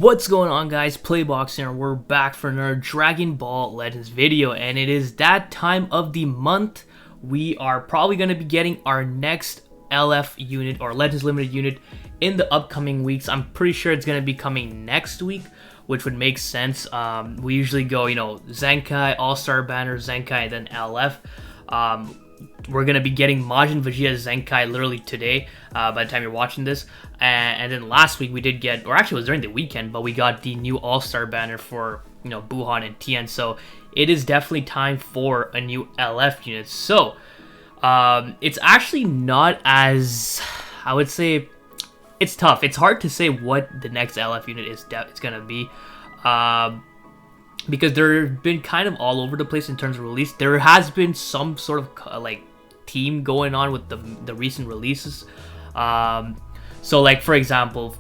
What's going on, guys? Playbox here. We're back for another Dragon Ball Legends video, and it is that time of the month. We are probably going to be getting our next LF unit or Legends Limited unit in the upcoming weeks. I'm pretty sure it's going to be coming next week, which would make sense. We usually go, Zenkai, All-Star Banner, Zenkai, and then LF. We're going to be getting Majin Vegeta Zenkai literally today, by the time you're watching this. And then last week we did get, or actually it was during the weekend, but we got the new All-Star banner for, Gohan and Tien. So it is definitely time for a new LF unit. So it's actually not as, I would say, it's tough. It's hard to say what the next LF unit is it's going to be. Because they've been kind of all over the place in terms of release. There has been some sort of team going on with the recent releases. So like, for example,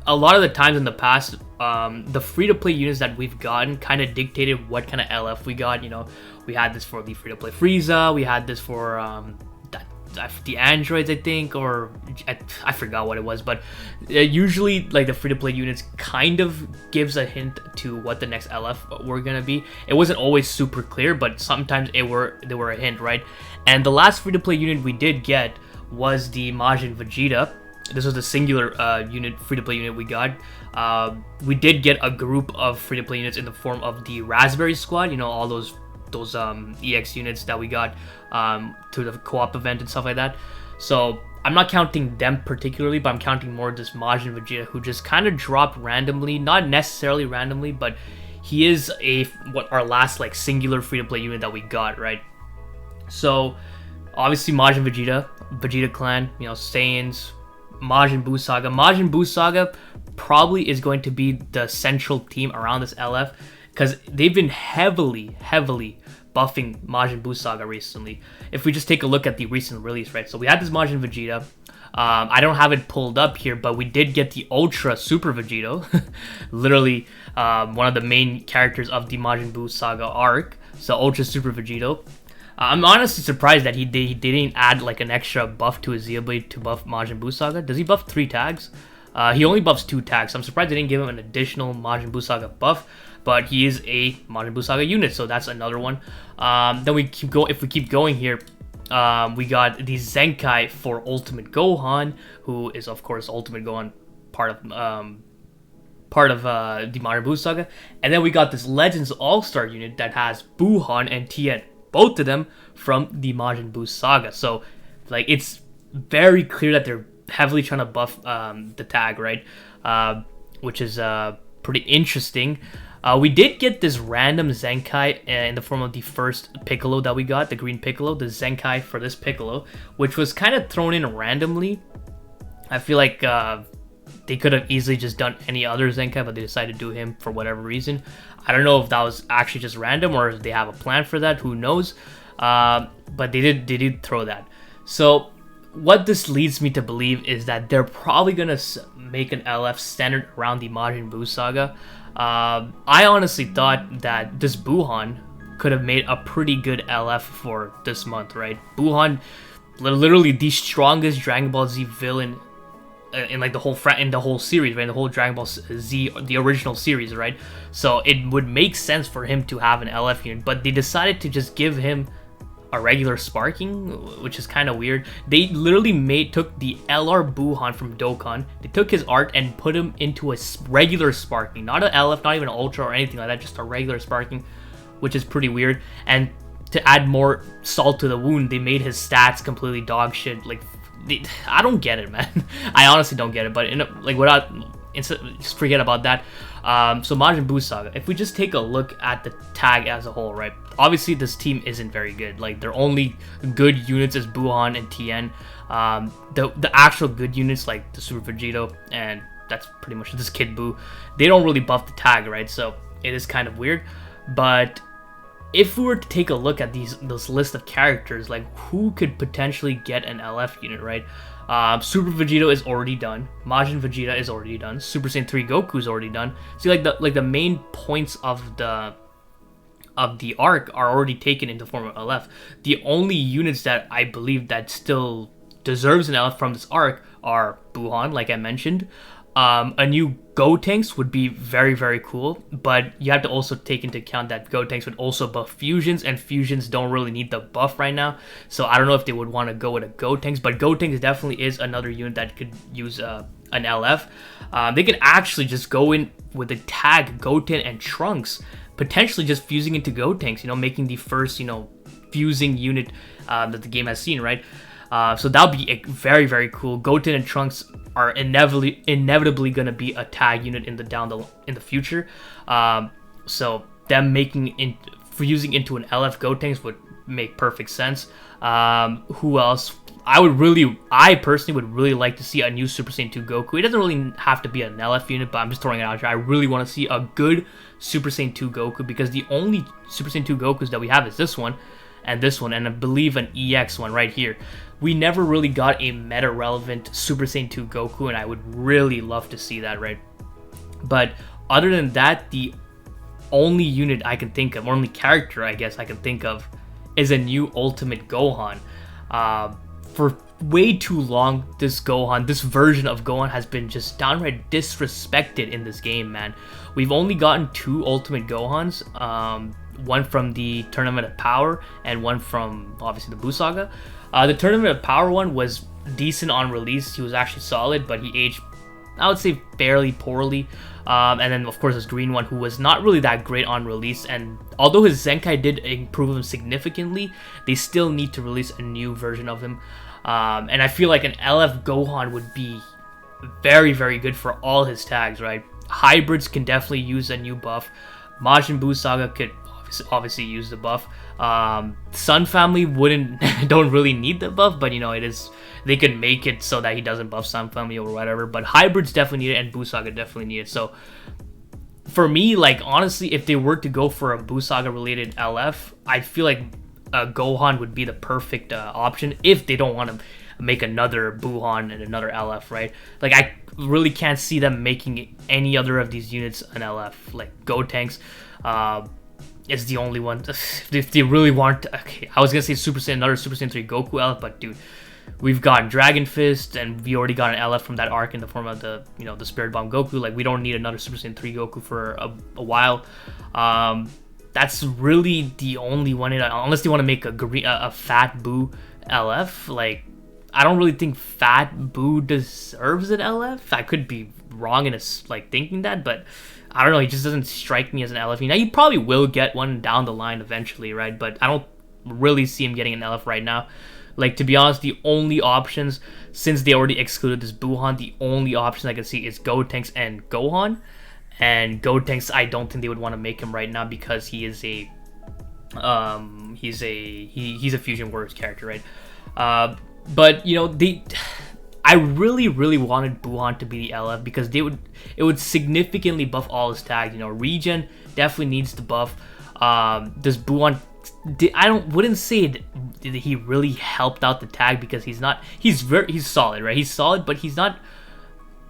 a lot of the times in the past, the free-to-play units that we've gotten kind of dictated what kind of LF we got. We had this for the free-to-play Frieza. We had this for the androids, I think, or I forgot what it was, but usually like the free-to-play units kind of gives a hint to what the next LF were gonna be. It wasn't always super clear, but sometimes they were a hint, right? And the last free-to-play unit we did get was the Majin Vegeta. This was the singular free-to-play unit we got. We did get a group of free-to-play units in the form of the Raspberry Squad, all those EX units that we got to the co-op event and stuff like that. So I'm not counting them particularly, but I'm counting more this Majin Vegeta, who just kind of dropped randomly, not necessarily randomly, but he is our last singular free-to-play unit that we got, right? So obviously Majin Vegeta Clan, Saiyans, Majin Buu Saga. Majin Buu Saga probably is going to be the central team around this LF, because they've been heavily buffing Majin Buu Saga recently. If we just take a look at the recent release, right? So we had this Majin Vegeta. I don't have it pulled up here, but we did get the Ultra Super Vegito. Literally one of the main characters of the Majin Buu Saga arc. So Ultra Super Vegito. I'm honestly surprised that he didn't add an extra buff to his Xenoblade to buff Majin Buu Saga. Does he buff 3 tags? He only buffs 2 tags, so I'm surprised they didn't give him an additional Majin Buu Saga buff. But he is a Majin Buu Saga unit, so that's another one. Then if we keep going here, we got the Zenkai for Ultimate Gohan, who is of course Ultimate Gohan, part of the Majin Buu Saga. And then we got this Legends All-Star unit that has Gohan and Tien, both of them from the Majin Buu Saga. So it's very clear that they're heavily trying to buff the tag, right? Which is pretty interesting. We did get this random Zenkai in the form of the first Piccolo that we got, the green Piccolo, the Zenkai for this Piccolo, which was kind of thrown in randomly. I feel like they could have easily just done any other Zenkai, but they decided to do him for whatever reason. I don't know if that was actually just random or if they have a plan for that, who knows. But they did throw that. So what this leads me to believe is that they're probably going to make an LF centered around the Majin Buu Saga. I honestly thought that this Gohan could have made a pretty good LF for this month, right? Gohan, literally the strongest Dragon Ball Z villain in the whole series, right? In the whole Dragon Ball Z, the original series, right? So it would make sense for him to have an LF unit, but they decided to just give him a regular sparking, which is kind of weird. They literally took the LR Gohan from Dokkan, they took his art and put him into a regular sparking, not an LF, not even an Ultra or anything like that, just a regular sparking, which is pretty weird. And to add more salt to the wound, they made his stats completely dog shit. I don't get it, man. I honestly don't get it, but just forget about that. So Majin Buu Saga, if we just take a look at the tag as a whole, right? Obviously this team isn't very good. Their only good units is Gohan and Tien. The actual good units like the Super Vegito, and that's pretty much this Kid Buu, they don't really buff the tag, right? So it is kind of weird. But if we were to take a look at those list of characters, who could potentially get an LF unit, right? Super Vegeta is already done. Majin Vegeta is already done. Super Saiyan 3 Goku is already done. See, the main points of the arc are already taken into form of LF. The only units that I believe that still deserves an LF from this arc are Gohan, like I mentioned, A new gotenks would be very, very cool, but you have to also take into account that gotenks would also buff fusions, and fusions don't really need the buff right now. So I don't know if they would want to go with a gotenks, but gotenks definitely is another unit that could use an LF. They could actually just go in with the tag Goten and Trunks, potentially just fusing into gotenks, making the first, fusing unit that the game has seen, right? So that would be very, very cool. Goten and Trunks are inevitably going to be a tag unit in the future. So them fusing into an LF Gotenks would make perfect sense. Who else? I personally would really like to see a new Super Saiyan 2 Goku. It doesn't really have to be an LF unit, but I'm just throwing it out here. I really want to see a good Super Saiyan 2 Goku, because the only Super Saiyan 2 Gokus that we have is this one, and I believe an EX one right here. We never really got a meta-relevant Super Saiyan 2 Goku, and I would really love to see that, right? But other than that, the only unit I can think of, or only character I guess I can think of, is a new Ultimate Gohan. For way too long, this version of Gohan has been just downright disrespected in this game, man. We've only gotten 2 Ultimate Gohans, one from the Tournament of Power and one from, obviously, the Buu Saga. The Tournament of Power one was decent on release. He was actually solid, but he aged, I would say, fairly poorly. And then, of course, this green one, who was not really that great on release. And although his Zenkai did improve him significantly, they still need to release a new version of him. And I feel like an LF Gohan would be very, very good for all his tags, right? Hybrids can definitely use a new buff. Majin Buu Saga could obviously use the buff. Sun family don't really need the buff, but they could make it so that he doesn't buff Sun family or whatever. But hybrids definitely need it, and Buu Saga definitely need it. So for me, like, honestly, if they were to go for a Buu Saga related LF, I feel like Gohan would be the perfect option if they don't want to make another Buuhan and another LF, right? Like, I really can't see them making any other of these units an LF. Like, Gotenks is the only one. If they really want, okay, I was gonna say another Super Saiyan 3 Goku LF, but dude, we've gotten Dragon Fist, and we already got an LF from that arc in the form of the Spirit Bomb Goku. Like, we don't need another Super Saiyan 3 Goku for a while. That's really the only one, unless they want to make a Fat Buu LF. Like, I don't really think Fat Buu deserves an LF. I could be wrong in thinking that, but I don't know. He just doesn't strike me as an LF. Now, you probably will get one down the line eventually, right? But I don't really see him getting an LF right now. Like, to be honest, the only options, since they already excluded this Buuhan, the only option I can see is Gotenks and Gohan. And Gotenks, I don't think they would want to make him right now, because he is he's a Fusion Warriors character, right? But I really, really wanted Buuhan to be the LF, because it would significantly buff all his tags. Regen definitely needs the buff. Does Buuhan? Wouldn't say that he really helped out the tag, because he's solid, right? He's solid, but he's not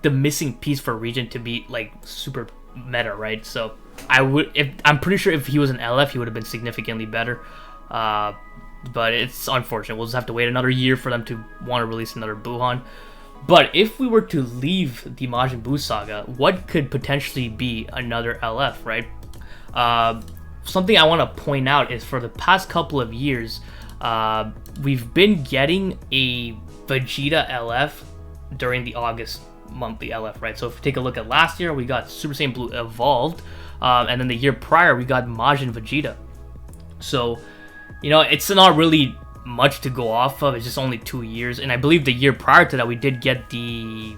the missing piece for Regen to be like super meta, right? So I'm pretty sure if he was an LF, he would have been significantly better. But it's unfortunate. We'll just have to wait another year for them to want to release another Buuhan. But if we were to leave the Majin Buu saga, what could potentially be another LF, right? Something I want to point out is, for the past couple of years, we've been getting a Vegeta LF during the August monthly LF, right? So if we take a look at last year, we got Super Saiyan Blue Evolved, and then the year prior, we got Majin Vegeta. So, it's not really much to go off of. It's just only 2 years, and I believe the year prior to that, we did get the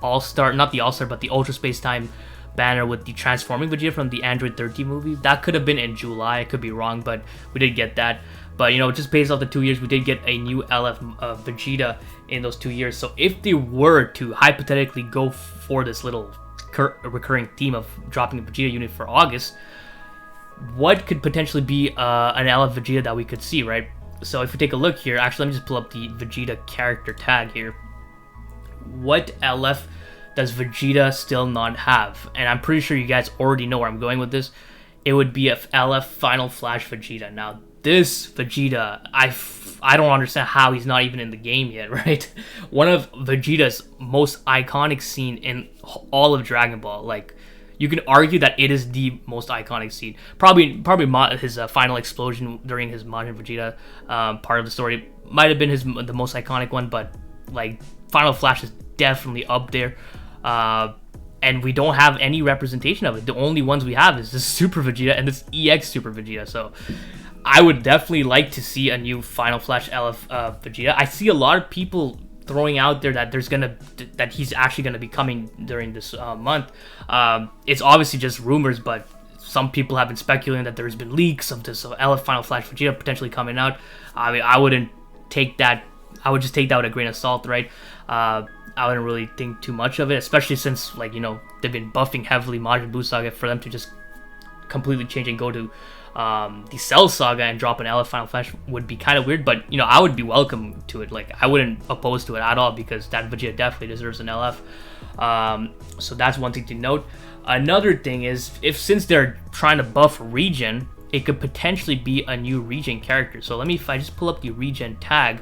not the All-Star, but the Ultra Space Time banner with the transforming Vegeta from the Android 13 movie. That could have been in July. I could be wrong, but we did get that. But, just based off the 2 years, we did get a new LF Vegeta in those 2 years. So if they were to hypothetically go for this little recurring theme of dropping a Vegeta unit for August, what could potentially be an LF Vegeta that we could see, right? So if we take a look here, actually, let me just pull up the Vegeta character tag here. What LF does Vegeta still not have? And I'm pretty sure you guys already know where I'm going with this. It would be a LF Final Flash Vegeta. Now, this Vegeta, I don't understand how he's not even in the game yet, right? One of Vegeta's most iconic scene in all of Dragon Ball. Like, you can argue that it is the most iconic scene. Probably his final explosion during his Majin Vegeta part of the story might have been the most iconic one, but like Final Flash is definitely up there. And we don't have any representation of it. The only ones we have is this Super Vegeta and this EX Super Vegeta. So I would definitely like to see a new Final Flash LF Vegeta. I see a lot of people throwing out there that that he's actually gonna be coming during this month. It's obviously just rumors, but some people have been speculating that there's been leaks of this LF Final Flash Vegeta potentially coming out. I mean, I wouldn't take that. I would just take that with a grain of salt, right? I wouldn't really think too much of it, especially since, like, you know, they've been buffing heavily Majin Buu Saga. For them to just completely change and go to the Cell Saga and drop an LF Final Flash would be kind of weird, but, you know, I would be welcome to it. Like, I wouldn't oppose to it at all, because that Vegeta definitely deserves an LF. So that's one thing to note. Another thing is, since they're trying to buff Regen, it could potentially be a new Regen character. So if I just pull up the Regen tag,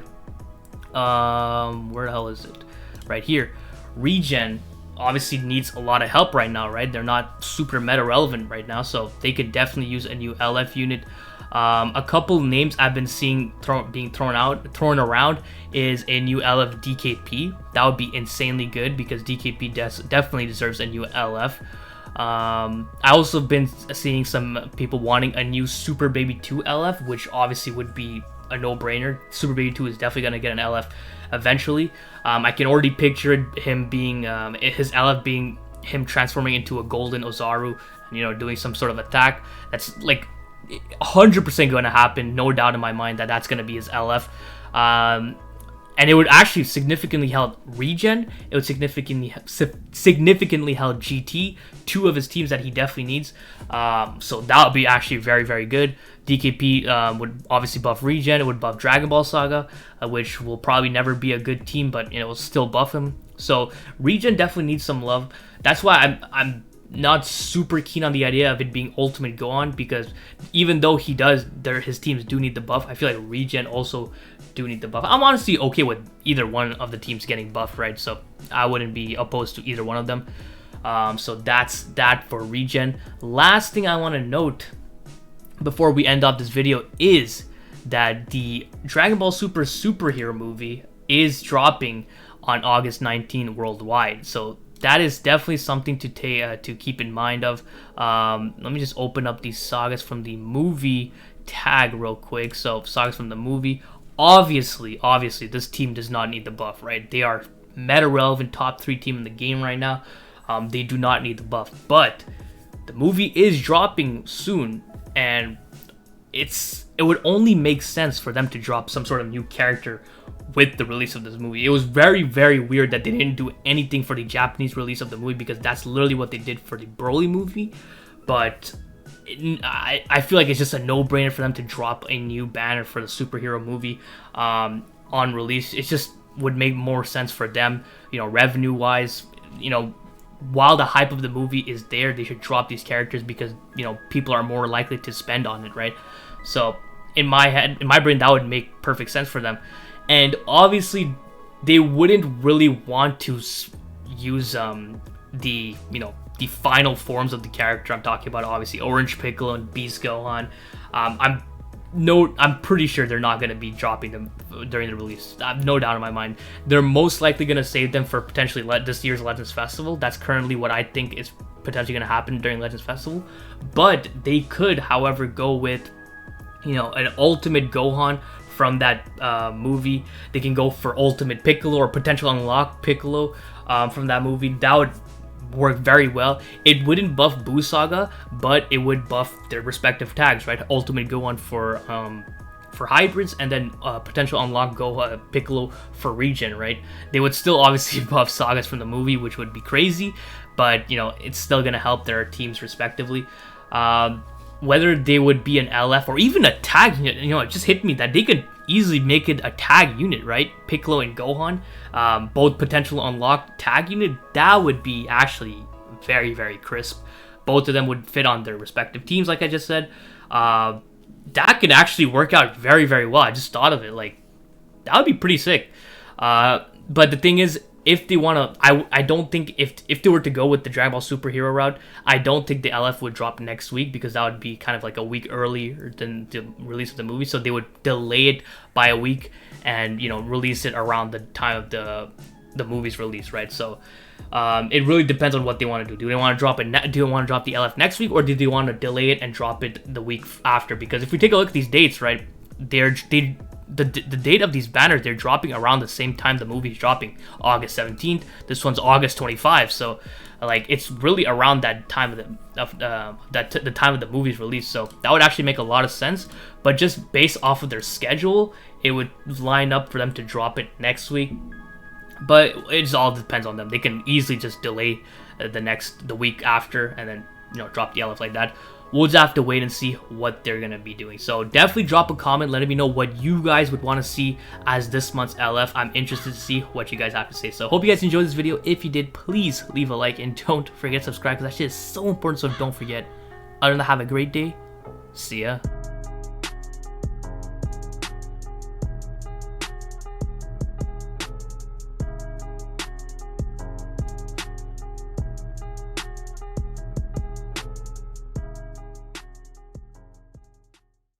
where the hell is it? Right here. Regen obviously needs a lot of help right now, right? They're not super meta relevant right now, so they could definitely use a new LF unit. A couple names I've been seeing being thrown around is a new LF DKP. That would be insanely good, because DKP definitely deserves a new LF. I also been seeing some people wanting a new Super Baby 2 LF, which obviously would be a no-brainer. Super Baby 2 is definitely gonna get an LF eventually. I can already picture him being his LF being him transforming into a golden Ozaru, and, you know, doing some sort of attack. That's like 100% going to happen, no doubt in my mind that that's going to be his LF. And it would actually significantly help Regen. It would significantly help GT, two of his teams that he definitely needs. So that would be actually very, very good. DKP would obviously buff Regen. It would buff Dragon Ball Saga, which will probably never be a good team, but, you know, it will still buff him. So Regen definitely needs some love. That's why I'm not super keen on the idea of it being Ultimate Gohan, because even though his teams do need the buff, I feel like Regen also do need the buff. I'm honestly okay with either one of the teams getting buffed, right? So I wouldn't be opposed to either one of them. So that's that for Regen. Last thing I want to note before we end off this video is that the Dragon Ball Super superhero movie is dropping on August 19 worldwide. So that is definitely something to keep in mind of. Let me just open up these sagas from the movie tag real quick. So sagas from the movie. Obviously, this team does not need the buff, right? They are meta relevant top 3 team in the game right now. They do not need the buff, but the movie is dropping soon, and it would only make sense for them to drop some sort of new character with the release of this movie. It was very, very weird that they didn't do anything for the Japanese release of the movie, because that's literally what they did for the Broly movie. But I feel like it's just a no-brainer for them to drop a new banner for the superhero movie on release. It just would make more sense for them, you know, revenue-wise. You know, while the hype of the movie is there, they should drop these characters, because, you know, people are more likely to spend on it, right? So in my brain, that would make perfect sense for them. And obviously, they wouldn't really want to use the final forms of the character. I'm talking about, obviously, Orange Piccolo and Beast Gohan. I'm pretty sure they're not going to be dropping them during the release. I have no doubt in my mind. They're most likely going to save them for potentially this year's Legends Festival. That's currently what I think is potentially going to happen during Legends Festival. But they could, however, go with, you know, an Ultimate Gohan from that movie. They can go for Ultimate Piccolo or potential Unlock Piccolo from that movie. That would work very well. It wouldn't buff Buu Saga, but it would buff their respective tags, right? Ultimate Gohan for hybrids, and then potential Unlock Piccolo for Regen, right? They would still obviously buff sagas from the movie, which would be crazy, but, you know, it's still gonna help their teams respectively. Whether they would be an LF or even a tag unit, you know, it just hit me that they could easily make it a tag unit, right? Piccolo and Gohan, both potential unlock tag unit. That would be actually very, very crisp. Both of them would fit on their respective teams, like I just said. that could actually work out very, very well. I just thought of it. Like, that would be pretty sick. But the thing is, if they want to, I don't think if they were to go with the Dragon Ball superhero route, I don't think the LF would drop next week, because that would be kind of like a week earlier than the release of the movie. So they would delay it by a week and, you know, release it around the time of the movie's release, right? So it really depends on what they want to do. Do they want to drop it? Do they want to drop the LF next week, or do they want to delay it and drop it the week after? Because if we take a look at these dates, right, the date of these banners, they're dropping around the same time the movie's dropping, August 17th. This one's August 25th. So like, it's really around that time of the time of the movie's release. So that would actually make a lot of sense. But just based off of their schedule, it would line up for them to drop it next week. But it just all depends on them. They can easily just delay the week after, and then, you know, drop the LF like that. We'll just have to wait and see what they're gonna be doing. So definitely drop a comment letting me know what you guys would want to see as this month's LF. I'm interested to see what you guys have to say. So hope you guys enjoyed this video. If you did, please leave a like, and don't forget to subscribe, because that shit is so important. So don't forget. Other than that, have a great day. See ya.